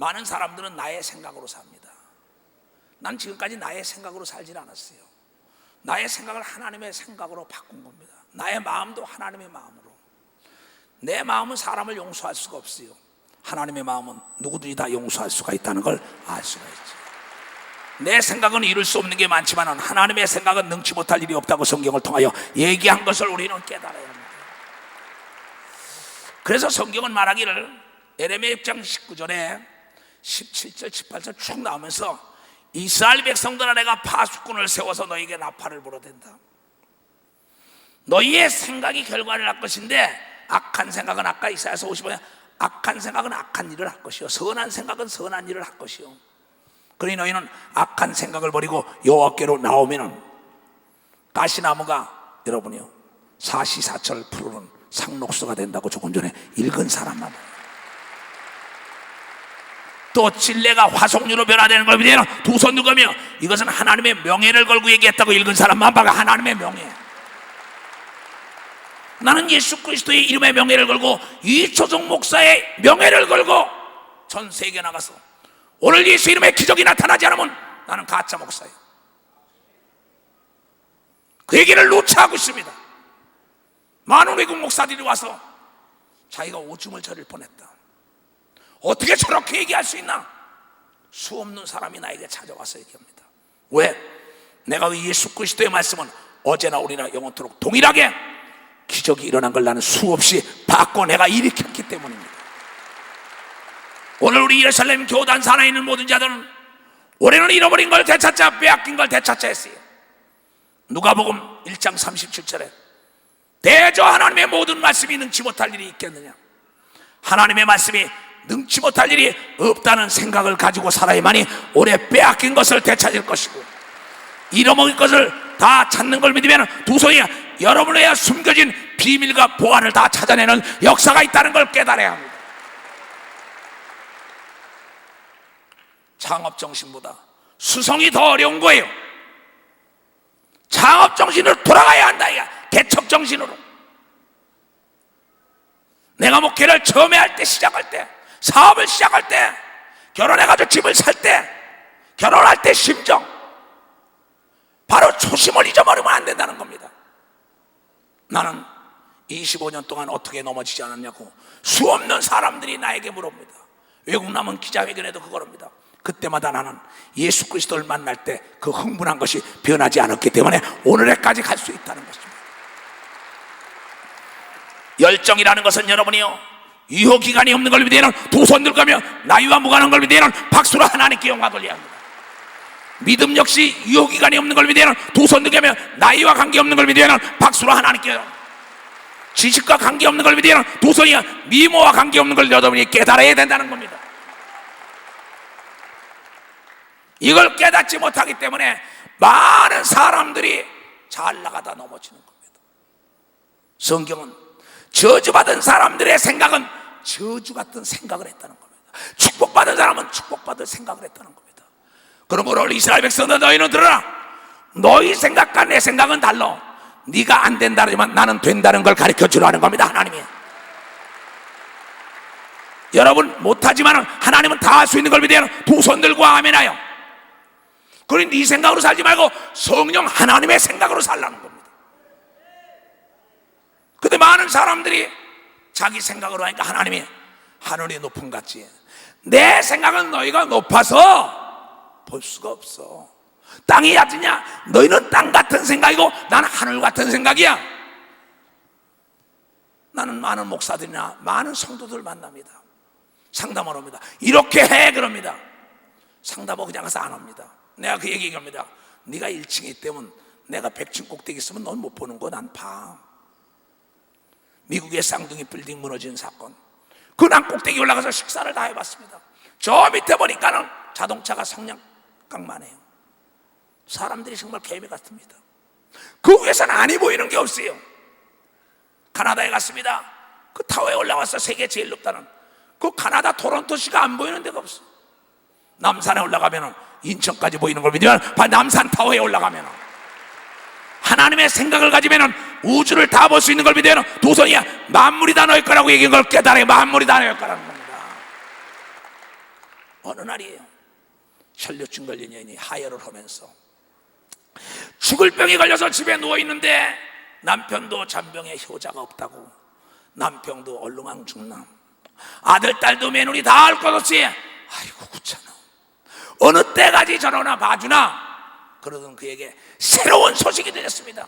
많은 사람들은 나의 생각으로 삽니다. 난 지금까지 나의 생각으로 살질 않았어요. 나의 생각을 하나님의 생각으로 바꾼 겁니다. 나의 마음도 하나님의 마음으로. 내 마음은 사람을 용서할 수가 없어요. 하나님의 마음은 누구든지 다 용서할 수가 있다는 걸 알 수가 있죠. 내 생각은 이룰 수 없는 게 많지만 하나님의 생각은 능치 못할 일이 없다고 성경을 통하여 얘기한 것을 우리는 깨달아야 합니다. 그래서 성경은 말하기를 예레미야 6장 19절에 17절 18절 쭉 나오면서 이스라엘 백성들아 내가 파수꾼을 세워서 너희에게 나팔을 불어댄다. 너희의 생각이 결과를 할 것인데 악한 생각은 아까 이사야서 55년 악한 생각은 악한 일을 할 것이요 선한 생각은 선한 일을 할 것이요 그러니 너희는 악한 생각을 버리고 여호와께로 나오면은 가시나무가 여러분이요 사시사철 푸르는 상록수가 된다고 조금 전에 읽은 사람만 또 진례가 화석류로 변화되는 걸 믿으면 두 손 들고며 이것은 하나님의 명예를 걸고 얘기했다고 읽은 사람만 봐가 하나님의 명예. 나는 예수 그리스도의 이름의 명예를 걸고 이초종 목사의 명예를 걸고 전 세계에 나가서 오늘 예수 이름의 기적이 나타나지 않으면 나는 가짜 목사예요. 그 얘기를 누차하고 있습니다. 많은 외국 목사들이 와서 자기가 오줌을 저릴 뻔했다. 어떻게 저렇게 얘기할 수 있나? 수 없는 사람이 나에게 찾아와서 얘기합니다. 왜? 내가 예수 그리스도의 말씀은 어제나 오늘이나 영원토록 동일하게 기적이 일어난 걸 나는 수없이 봤고 내가 일으켰기 때문입니다. 오늘 우리 예루살렘 교단 산하에 있는 모든 자들은 올해는 잃어버린 걸 되찾자 빼앗긴 걸 되찾자 했어요. 누가복음 1장 37절에 대저 하나님의 모든 말씀이 능치 못할 일이 있겠느냐. 하나님의 말씀이 능치 못할 일이 없다는 생각을 가지고 살아야만이 올해 빼앗긴 것을 되찾을 것이고 잃어먹을 것을 다 찾는 걸 믿으면 두 손이 여러분의 숨겨진 비밀과 보안을 다 찾아내는 역사가 있다는 걸 깨달아야 합니다. 창업정신보다 수성이 더 어려운 거예요. 창업정신으로 돌아가야 한다. 개척정신으로. 내가 목회를 처음에 할 때 시작할 때 사업을 시작할 때 결혼해가지고 집을 살 때 결혼할 때 심정 바로 초심을 잊어버리면 안 된다는 겁니다. 나는 25년 동안 어떻게 넘어지지 않았냐고 수 없는 사람들이 나에게 물어봅니다. 외국 남은 기자회견에도 그거랍니다. 그때마다 나는 예수 그리스도를 만날 때 그 흥분한 것이 변하지 않았기 때문에 오늘에까지 갈 수 있다는 것입니다. 열정이라는 것은 여러분이요 유효기간이 없는 걸 믿으면 두 손 들고며 나이와 무관한 걸 믿으면 박수로 하나님께 영광 돌려야 합니다. 믿음 역시 유효기간이 없는 걸 믿으면 두 손 들고며 나이와 관계없는 걸 믿으면 박수로 하나님께 지식과 관계없는 걸 믿으면 두 손이 미모와 관계없는 걸 여러분이 깨달아야 된다는 겁니다. 이걸 깨닫지 못하기 때문에 많은 사람들이 잘 나가다 넘어지는 겁니다. 성경은 저주받은 사람들의 생각은 저주 같은 생각을 했다는 겁니다. 축복받은 사람은 축복받을 생각을 했다는 겁니다. 그러므로 이스라엘 백성들 너희는 들어라. 너희 생각과 내 생각은 달라. 네가 안 된다지만 나는 된다는 걸 가르쳐 주라는 겁니다. 하나님이. 여러분 못하지만 하나님은 다 할 수 있는 걸 믿으면 두 손 들고 아멘하여. 그러니 네 생각으로 살지 말고 성령 하나님의 생각으로 살라는 겁니다. 근데 많은 사람들이 자기 생각으로 하니까 하나님이 하늘이 높은 같지 내 생각은 너희가 높아서 볼 수가 없어. 땅이 얕으냐? 너희는 땅 같은 생각이고 나는 하늘 같은 생각이야. 나는 많은 목사들이나 많은 성도들 만납니다. 상담을 합니다. 이렇게 해 그럽니다. 상담하고 그냥 가서 안 합니다. 내가 그 얘기합니다. 네가 1층에 있다면 내가 100층 꼭대기 있으면 넌 못 보는 거 난 봐. 미국의 쌍둥이 빌딩 무너진 사건 그 난 꼭대기 올라가서 식사를 다 해봤습니다. 저 밑에 보니까는 자동차가 성냥강만 해요. 사람들이 정말 개미 같습니다. 그 위에서는 안이 보이는 게 없어요. 카나다에 갔습니다. 그 타워에 올라와서 세계 제일 높다는 그 카나다 토론토시가 안 보이는 데가 없어요. 남산에 올라가면 인천까지 보이는 걸 믿으면 남산 타워에 올라가면 하나님의 생각을 가지면 우주를 다 볼 수 있는 걸 믿으면 두 손이야 만물이 다 너희 거라고 얘기한 걸 깨달아요. 만물이 다 너희 거라는 겁니다. 어느 날이에요. 혈류증 걸린 여인이 하혈을 하면서 죽을 병이 걸려서 집에 누워있는데 남편도 잔병에 효자가 없다고, 남편도 얼렁앙 죽나, 아들 딸도 며느리 다 알 것 없이 아이고 귀찮아, 어느 때까지 저러나 봐주나, 그러던 그에게 새로운 소식이 들렸습니다.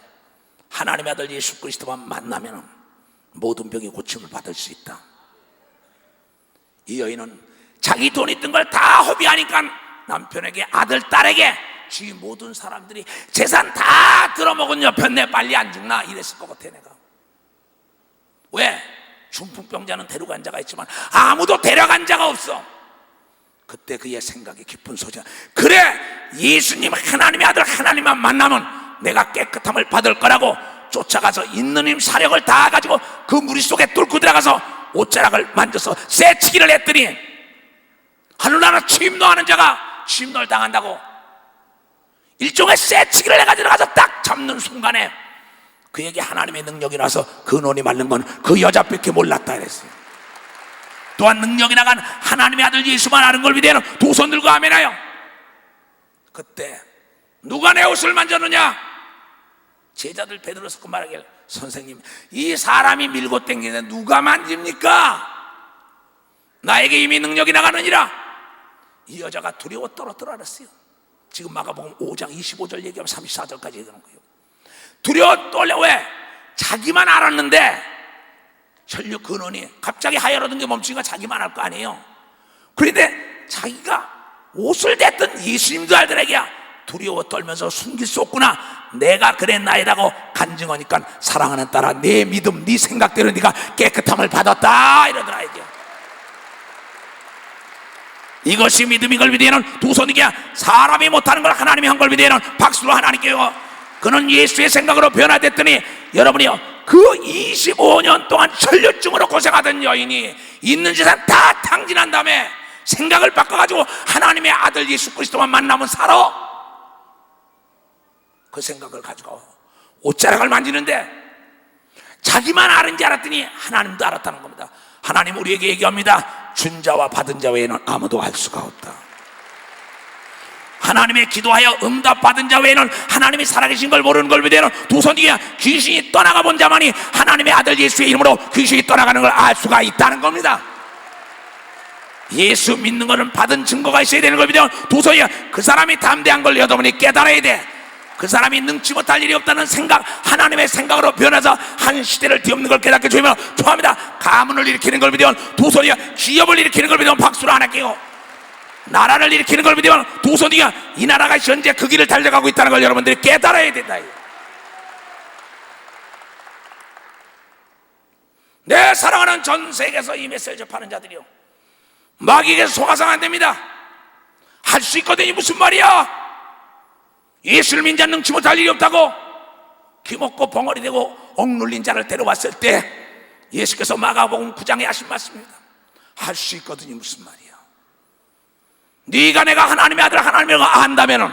하나님의 아들 예수 그리스도만 만나면 모든 병이 고침을 받을 수 있다. 이 여인은 자기 돈 있던 걸 다 허비하니까 남편에게, 아들 딸에게, 주위 모든 사람들이 재산 다 들어먹은 여편네 빨리 안 죽나 이랬을 것 같아. 내가 왜? 중풍병자는 데려간 자가 있지만 아무도 데려간 자가 없어. 그때 그의 생각이 깊은 소리야. 그래, 예수님 하나님의 아들 하나님만 만나면 내가 깨끗함을 받을 거라고 쫓아가서 있는 힘 사력을 다 가지고 그 무리 속에 뚫고 들어가서 옷자락을 만져서 쇠치기를 했더니 하늘나라 침노하는 자가 침노를 당한다고 일종의 쇠치기를 해가지고 들어가서 딱 잡는 순간에 그에게 하나님의 능력이 나서 근원이 마른 건 그 여자밖에 몰랐다 그랬어요. 또한 능력이 나간 하나님의 아들 예수만 아는 걸 위대한 두 손 들고 아멘하여. 그때 누가 내 옷을 만졌느냐? 제자들 베드로 섞고 말하길, 선생님, 이 사람이 밀고 땡기는데 누가 만집니까? 나에게 이미 능력이 나가느니라. 이 여자가 두려워 떨었더라 그랬어요. 지금 마가복음 5장 25절 얘기하면 34절까지 얘기하는 거예요. 두려워 떨려. 왜? 자기만 알았는데 혈류 근원이 갑자기 하혈하던 게 멈추니까 자기만 알 거 아니에요. 그런데 자기가 옷을 댔던 예수님도 알더라기야. 두려워 떨면서 숨길 수 없구나, 내가 그랬나이라고 간증하니까 사랑하는 딸아, 내 믿음, 네 생각대로 네가 깨끗함을 받았다 이러더라 이게. 이것이 믿음인 걸 믿으면 두 손이기야. 사람이 못하는 걸 하나님이 한 걸 믿으면 박수로 하나님께요. 그는 예수의 생각으로 변화됐더니, 여러분이요, 그 25년 동안 혈류증으로 고생하던 여인이 있는 재산 다 탕진한 다음에 생각을 바꿔가지고 하나님의 아들 예수 그리스도만 만나면 살아. 그 생각을 가지고 옷자락을 만지는데 자기만 아는지 알았더니 하나님도 알았다는 겁니다. 하나님 우리에게 얘기합니다. 준 자와 받은 자 외에는 아무도 알 수가 없다. 하나님의 기도하여 응답받은 자 외에는 하나님이 살아계신 걸 모르는 걸 믿으면 두 손 뒤에 귀신이 떠나가 본 자만이 하나님의 아들 예수의 이름으로 귀신이 떠나가는 걸 알 수가 있다는 겁니다. 예수 믿는 거는 받은 증거가 있어야 되는 걸 믿으면 두 손이야. 그 사람이 담대한 걸 여러분이 깨달아야 돼. 그 사람이 능치 못할 일이 없다는 생각, 하나님의 생각으로 변해서 한 시대를 뒤엎는 걸 깨닫게 주면 좋아합니다. 가문을 일으키는 걸 믿으면 두 손이야. 기업을 일으키는 걸 믿으면 박수로 안 할게요. 나라를 일으키는 걸 믿으면 두 손이야. 이 나라가 현재 그 길을 달려가고 있다는 걸 여러분들이 깨달아야 된다. 내 사랑하는 전 세계에서 이 메시지를 접하는 자들이요, 마귀에게서 속아서는 안 됩니다. 할 수 있거든요. 무슨 말이야? 예수를 믿는 자는 능치 못할 일이 없다고. 기먹고 벙어리 되고 억눌린 자를 데려왔을 때 예수께서 마가복음 9장에 하신 말씀입니다. 할 수 있거든요. 무슨 말이야? 네가 내가 하나님의 아들 하나님을 안다면은,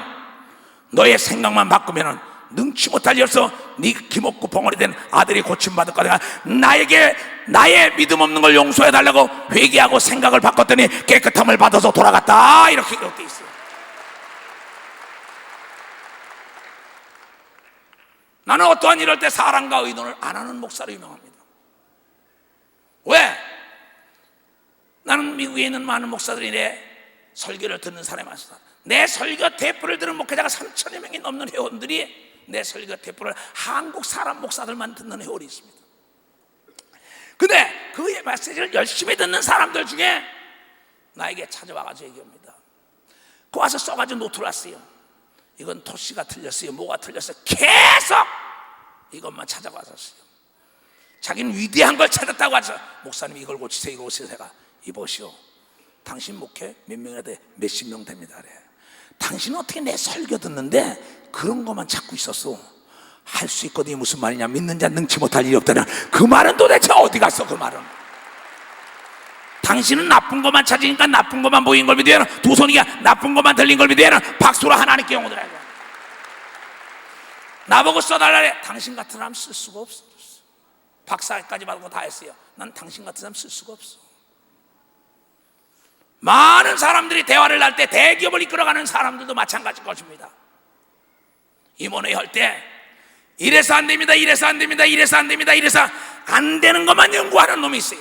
너의 생각만 바꾸면은 능치 못할 일 없어. 네 기먹고 벙어리 된 아들이 고침받을 거다. 나에게 나의 믿음 없는 걸 용서해달라고 회개하고 생각을 바꿨더니 깨끗함을 받아서 돌아갔다. 이렇게 기록되어 있어요. 나는 어떠한 이럴 때 사랑과 의논을 안 하는 목사로 유명합니다. 왜? 나는 미국에 있는 많은 목사들이 내 설교를 듣는 사람이 많습니다. 내 설교 테이프를 들은 목회자가 3천여 명이 넘는 회원들이 내 설교 테이프를 한국 사람 목사들만 듣는 회원이 있습니다. 근데 그 메시지를 열심히 듣는 사람들 중에 나에게 찾아와가지고 얘기합니다. 그 와서 써가지고 노트를 왔어요. 이건 토시가 틀렸어요, 뭐가 틀렸어요. 계속 이것만 찾아왔었어요. 자기는 위대한 걸 찾았다고 하죠. 목사님 이걸 고치세요, 이거 고치세요. 제가 이보시오, 당신 목회 몇 명이나 돼? 몇십 명 됩니다. 그래. 당신은 어떻게 내 설교 듣는데 그런 것만 찾고 있었어? 할 수 있거든요. 무슨 말이냐? 믿는 자 능치 못할 일이 없다냐? 그 말은 도대체 어디 갔어? 그 말은 당신은 나쁜 것만 찾으니까 나쁜 것만 보인 걸 믿으면 두 손이가 나쁜 것만 들린 걸 믿으면 박수로 하나님께 영혼들하고 나보고 써달라래. 당신 같은 사람 쓸 수가 없어. 박사까지 받고 다 했어요. 난 당신 같은 사람 쓸 수가 없어. 많은 사람들이 대화를 할 때 대기업을 이끌어가는 사람들도 마찬가지일 것입니다. 임원회의 할 때 이래서 안 됩니다, 이래서 안 됩니다, 이래서 안 됩니다, 이래서 안 되는 것만 연구하는 놈이 있어요.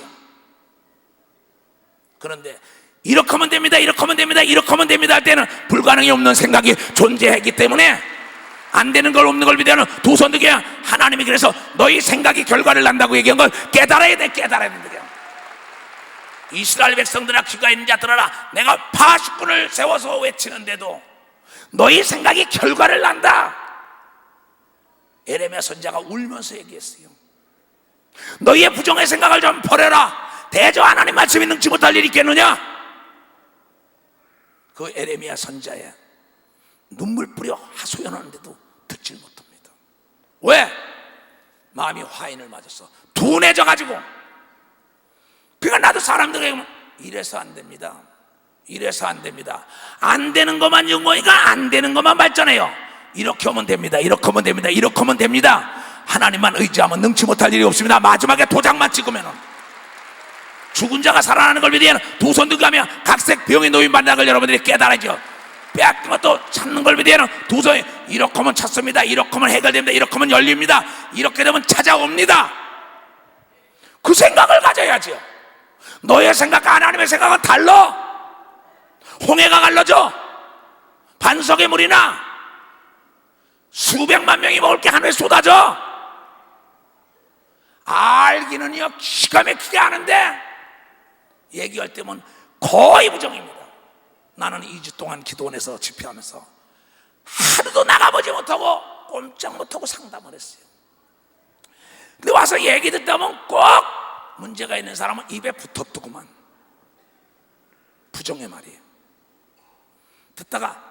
그런데 이렇게 하면 됩니다, 이렇게 하면 됩니다, 이렇게 하면 됩니다 할 때는 불가능이 없는 생각이 존재하기 때문에 안 되는 걸 없는 걸 믿어는 두 손 들게. 하나님이 그래서 너희 생각이 결과를 난다고 얘기한 걸 깨달아야 돼, 깨달아야 된다. 이스라엘 백성들아, 귀가 있는 자 들어라. 내가 파수꾼을 세워서 외치는데도 너희 생각이 결과를 난다. 에레미야 선지자가 울면서 얘기했어요. 너희의 부정의 생각을 좀 버려라. 대저 하나님 말씀이 능치 못할 일이 있겠느냐. 그 에레미야 선지자의 눈물 뿌려 하소연하는데도 듣질 못합니다. 왜? 마음이 화인을 맞았어. 둔해져 가지고. 그러니까 나도 사람들에게 이래서 안 됩니다, 이래서 안 됩니다, 안 되는 것만 연구하니까 안 되는 것만 발전해요. 이렇게 하면 됩니다, 이렇게 하면 됩니다, 이렇게 하면 됩니다. 하나님만 의지하면 능치 못할 일이 없습니다. 마지막에 도장만 찍으면 죽은 자가 살아나는 걸 믿으면 두 손 들고 하면 각색 병에 놓인 만난 걸 여러분들이 깨달아죠. 빼앗긴 것도 찾는 걸 믿으면 두 손이 이렇게 하면 찾습니다, 이렇게 하면 해결됩니다, 이렇게 하면 열립니다, 이렇게 되면 찾아옵니다. 그 생각을 가져야죠. 너의 생각과 하나님의 생각은 달라. 홍해가 갈라져. 반석의 물이나 수백만 명이 먹을 게 하늘에 쏟아져. 알기는요 기가 막히게 아는데 얘기할 때면 거의 부정입니다. 나는 2주 동안 기도원에서 집회하면서 하루도 나가보지 못하고 꼼짝 못하고 상담을 했어요. 근데 와서 얘기 듣다 보면 꼭 문제가 있는 사람은 입에 붙었더구만. 부정의 말이에요. 듣다가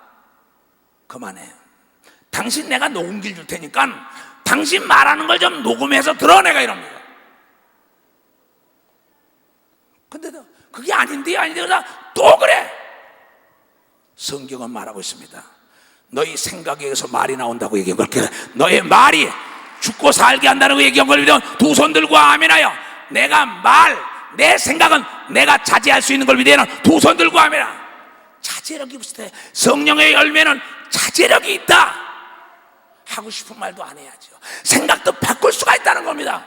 그만해. 당신 내가 녹음기를 줄 테니까 당신 말하는 걸 좀 녹음해서 들어, 내가 이럽니다. 근데 그게 아닌데 그러다 또 그래. 성경은 말하고 있습니다. 너희 생각에 의해서 말이 나온다고 얘기한 걸, 너의 말이 죽고 살게 한다는 거 얘기한 걸 믿으면 두 손 들고 아멘하여. 내가 내 생각은 내가 자제할 수 있는 걸 믿으면 두 손 들고 아멘하. 자제력이 없을 때 성령의 열매는 자제력이 있다. 하고 싶은 말도 안 해야죠. 생각도 바꿀 수가 있다는 겁니다.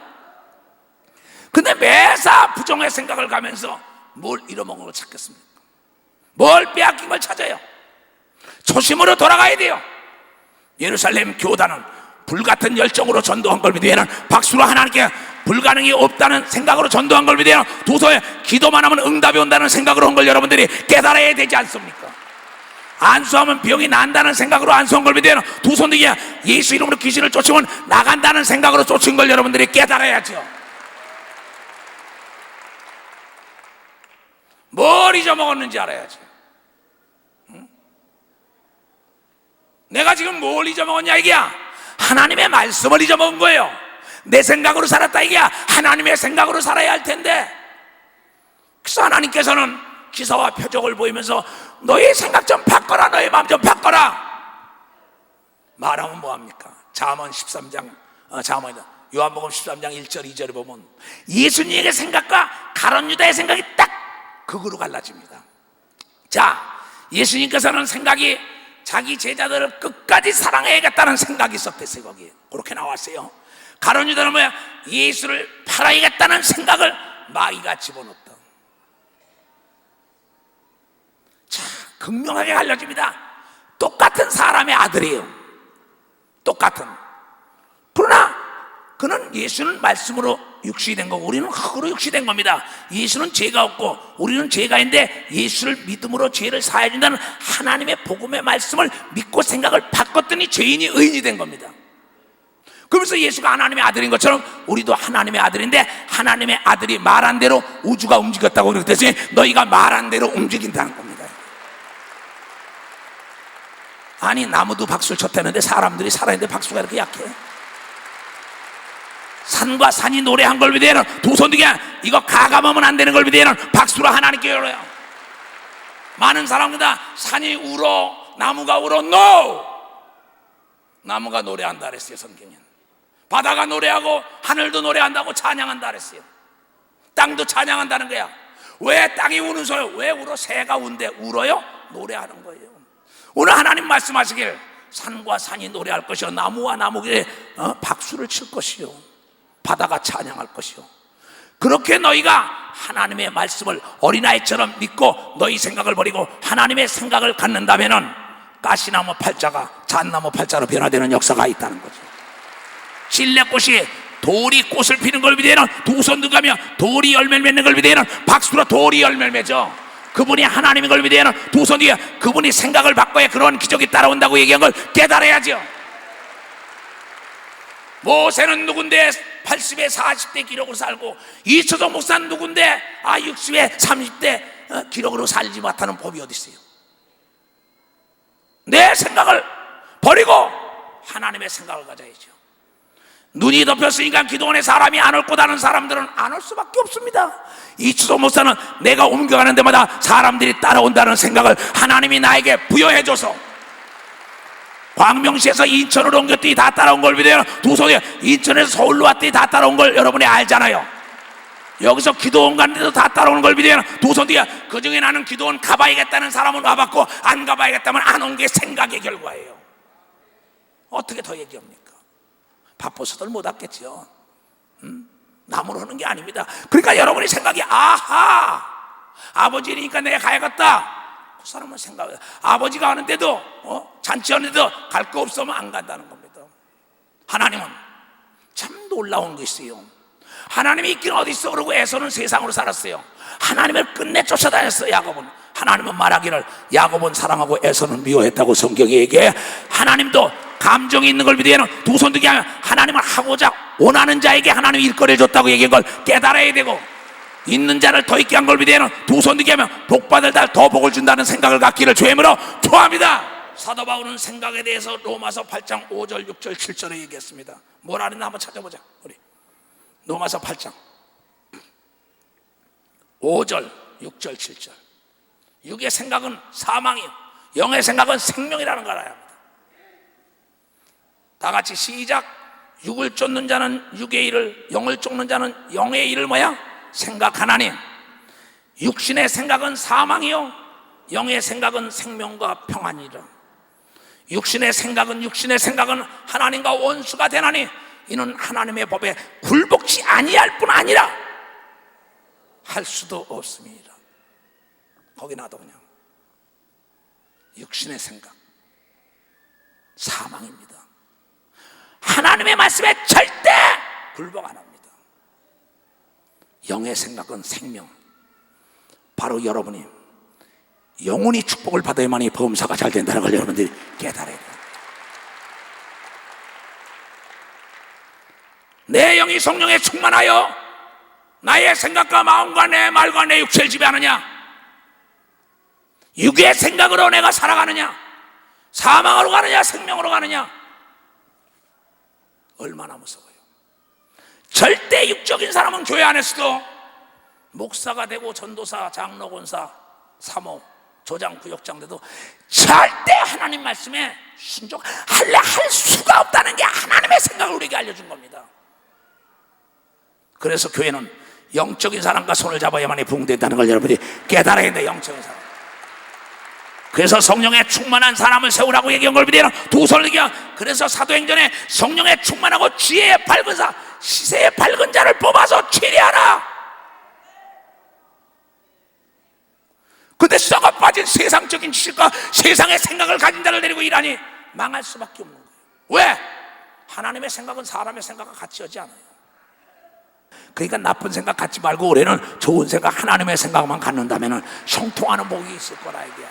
근데 매사 부정의 생각을 가면서 뭘 잃어먹은 걸 찾겠습니까? 뭘 빼앗긴 걸 찾아요? 초심으로 돌아가야 돼요. 예루살렘 교단은 불같은 열정으로 전도한 걸 믿으면 박수로 하나님께 불가능이 없다는 생각으로 전도한 걸 믿으면 두 손에 기도만 하면 응답이 온다는 생각으로 한 걸 여러분들이 깨달아야 되지 않습니까? 안수하면 병이 난다는 생각으로 안수한 걸 믿으면 두 손 들기 예수 이름으로 귀신을 쫓으면 나간다는 생각으로 쫓은 걸 여러분들이 깨달아야죠. 뭘 잊어먹었는지 알아야지. 응? 내가 지금 뭘 잊어먹었냐 이게야? 하나님의 말씀을 잊어먹은 거예요. 내 생각으로 살았다 이게야. 하나님의 생각으로 살아야 할 텐데. 그래서 하나님께서는 기사와 표적을 보이면서 너의 생각 좀 바꿔라, 너의 마음 좀 바꿔라 말하면 뭐합니까? 잠언 13장 요한복음 13장 1절 2절에 보면 예수님의 생각과 가룟 유다의 생각이 딱 극으로 갈라집니다. 자, 예수님께서는 생각이 자기 제자들을 끝까지 사랑해야겠다는 생각이 있었댔어요. 거기에 그렇게 나왔어요. 가룟 유다는 뭐야? 예수를 팔아야겠다는 생각을 마귀가 집어넣었다. 자, 극명하게 갈려집니다. 똑같은 사람의 아들이에요. 똑같은. 그러나 그는 예수는 말씀으로 육신이 된 거고 우리는 흙으로 육신이 된 겁니다. 예수는 죄가 없고 우리는 죄가 있는데 예수를 믿음으로 죄를 사해 준다는 하나님의 복음의 말씀을 믿고 생각을 바꿨더니 죄인이 의인이 된 겁니다. 그러면서 예수가 하나님의 아들인 것처럼 우리도 하나님의 아들인데 하나님의 아들이 말한 대로 우주가 움직였다고 그랬더니 너희가 말한 대로 움직인다는 겁니다. 아니, 나무도 박수를 쳤다는데 사람들이 살아있는데 박수가 이렇게 약해? 산과 산이 노래한 걸 믿으면 두 손 들게 이거 가감하면 안 되는 걸 믿으면 박수로 하나님께 열어요. 많은 사람들 다 산이 울어 나무가 울어. NO! 나무가 노래한다 그랬어요. 성경엔 바다가 노래하고 하늘도 노래한다고 찬양한다 그랬어요. 땅도 찬양한다는 거야. 왜 땅이 우는 소요? 왜 울어? 새가 운대 울어요? 노래하는 거예요. 오늘 하나님 말씀하시길 산과 산이 노래할 것이요 나무와 나무들이 박수를 칠 것이요 바다가 찬양할 것이요. 그렇게 너희가 하나님의 말씀을 어린아이처럼 믿고 너희 생각을 버리고 하나님의 생각을 갖는다면은 가시나무 팔자가 잣나무 팔자로 변화되는 역사가 있다는 거죠. 실내꽃이 돌이 꽃을 피는 걸 비대는 두 손 들가며 돌이 열매를 맺는 걸 비대는 박수로 돌이 열매를 맺어. 그분이 하나님인 걸 비대는 두 손 뒤에 그분이 생각을 바꿔야 그런 기적이 따라온다고 얘기한 걸 깨달아야죠. 모세는 누군데 80에 40대 기록으로 살고 이초동 목사는 누군데 60에 30대 기록으로 살지 못하는 법이 어디 있어요? 내 생각을 버리고 하나님의 생각을 가져야죠. 눈이 덮였으니까 기도원에 사람이 안 올 거다는 사람들은 안 올 수밖에 없습니다. 이초동 목사는 내가 옮겨가는 데마다 사람들이 따라온다는 생각을 하나님이 나에게 부여해줘서 광명시에서 인천으로 옮겼더니 다 따라온 걸 믿어요. 두 손에 인천에서 서울로 왔더니 다 따라온 걸 여러분이 알잖아요. 여기서 기도원 갔는데도 다 따라오는 걸 믿어요. 두 손 뒤에 그중에 나는 기도원 가봐야겠다는 사람은 와봤고 안 가봐야겠다면 안 온 게 생각의 결과예요. 어떻게 더 얘기합니까? 바빠서들 못 왔겠죠. 남으로 하는 게 아닙니다. 그러니까 여러분이 생각이 아하 아버지니까 내가 가야겠다. 그 사람은 생각해. 아버지가 하는데도 잔치하는데도 갈 거 없으면 안 간다는 겁니다. 하나님은 참 놀라운 게 있어요. 하나님이 있긴 어디 있어 그러고 에서는 세상으로 살았어요. 하나님을 끝내 쫓아다녔어요. 야곱은. 하나님은 말하기를 야곱은 사랑하고 에서는 미워했다고 성경이 얘기해. 하나님도 감정이 있는 걸 믿어야 하는 두 손 들게 하면 하나님을 하고자 원하는 자에게 하나님이 일거리를 줬다고 얘기한 걸 깨달아야 되고 있는 자를 더 있게 한 걸 믿어야 하는 두 손 들게 하면 복받을 자 더 복을 준다는 생각을 갖기를 주의므로 초합니다. 사도 바울은 생각에 대해서 로마서 8장 5절 6절 7절에 얘기했습니다. 뭐라 하는지 한번 찾아보자. 우리 로마서 8장 5절 6절 7절. 육의 생각은 사망이요 영의 생각은 생명이라는 걸 알아야 합니다. 다 같이 시작. 육을 쫓는 자는 육의 일을, 영을 쫓는 자는 영의 일을 뭐야? 생각하나니 육신의 생각은 사망이요 영의 생각은 생명과 평안이라. 육신의 생각은 하나님과 원수가 되나니 이는 하나님의 법에 굴복치 아니할 뿐 아니라 할 수도 없습니다. 거기 놔둬. 그냥 육신의 생각 사망입니다. 하나님의 말씀에 절대 굴복 안 합니다. 영의 생각은 생명. 바로 여러분이 영원히 축복을 받아야만이 범사가 잘 된다는 걸 여러분들이 깨달아야 돼요. 내 영이 성령에 충만하여 나의 생각과 마음과 내 말과 내 육체를 지배하느냐? 육의 생각으로 내가 살아가느냐? 사망으로 가느냐? 생명으로 가느냐? 얼마나 무서워요. 절대 육적인 사람은 교회 안에서도 목사가 되고 전도사, 장로, 권사, 사모, 조장, 구역장 돼도 절대 하나님 말씀에 순종할래 할 수가 없다는 게 하나님의 생각을 우리에게 알려준 겁니다. 그래서 교회는 영적인 사람과 손을 잡아야만이 부흥된다는 걸 여러분이 깨달아야 돼요. 영적인 사람. 그래서 성령에 충만한 사람을 세우라고 얘기한 걸 믿어요. 두 손을 얘기해. 그래서 사도행전에 성령에 충만하고 지혜에 밝은 자, 시세에 밝은 자를 뽑아서 치리하라. 근데 썩어 빠진 세상적인 지식과 세상의 생각을 가진 자를 데리고 일하니 망할 수밖에 없는 거예요. 왜? 하나님의 생각은 사람의 생각과 같이 하지 않아요. 그러니까 나쁜 생각 갖지 말고 올해는 좋은 생각, 하나님의 생각만 갖는다면 형통하는 복이 있을 거라 이게.